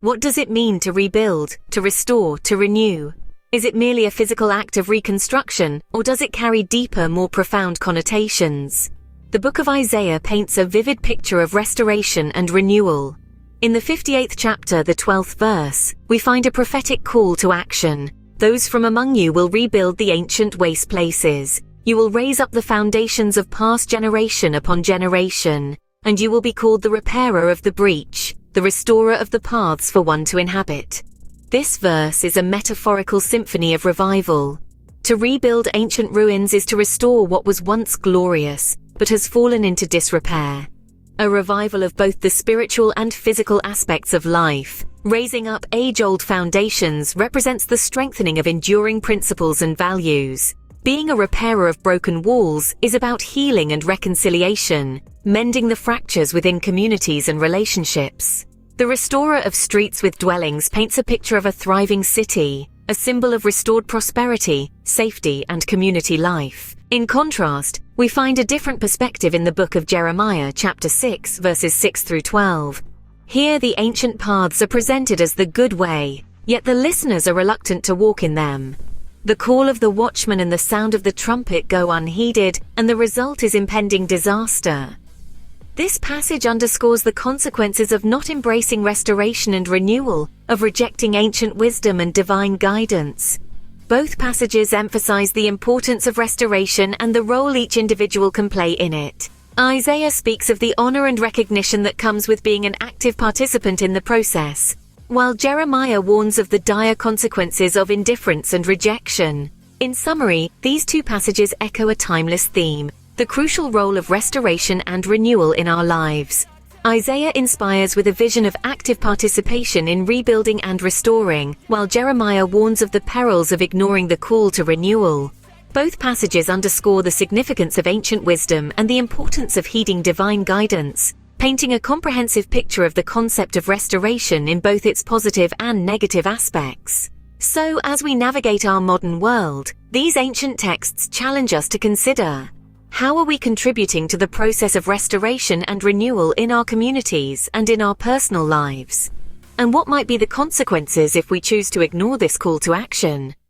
What does it mean to rebuild, to restore, to renew? Is it merely a physical act of reconstruction, or does it carry deeper, more profound connotations? The book of Isaiah paints a vivid picture of restoration and renewal. In the 58th chapter, the 12th verse, we find a prophetic call to action. Those from among you will rebuild the ancient waste places. You will raise up the foundations of past generation upon generation, and you will be called the repairer of the breach, the restorer of the paths for one to inhabit. This verse is a metaphorical symphony of revival. To rebuild ancient ruins is to restore what was once glorious, but has fallen into disrepair. A revival of both the spiritual and physical aspects of life, raising up age-old foundations, represents the strengthening of enduring principles and values. Being a repairer of broken walls is about healing and reconciliation, mending the fractures within communities and relationships. The restorer of streets with dwellings paints a picture of a thriving city, a symbol of restored prosperity, safety, and community life. In contrast, we find a different perspective in the book of Jeremiah, chapter 6, verses 6 through 12. Here the ancient paths are presented as the good way, yet the listeners are reluctant to walk in them. The call of the watchman and the sound of the trumpet go unheeded, and the result is impending disaster. This passage underscores the consequences of not embracing restoration and renewal, of rejecting ancient wisdom and divine guidance. Both passages emphasize the importance of restoration and the role each individual can play in it. Isaiah speaks of the honor and recognition that comes with being an active participant in the process, while Jeremiah warns of the dire consequences of indifference and rejection. In summary, these two passages echo a timeless theme: the crucial role of restoration and renewal in our lives. Isaiah inspires with a vision of active participation in rebuilding and restoring, while Jeremiah warns of the perils of ignoring the call to renewal. Both passages underscore the significance of ancient wisdom and the importance of heeding divine guidance, painting a comprehensive picture of the concept of restoration in both its positive and negative aspects. So, as we navigate our modern world, these ancient texts challenge us to consider: how are we contributing to the process of restoration and renewal in our communities and in our personal lives? And what might be the consequences if we choose to ignore this call to action?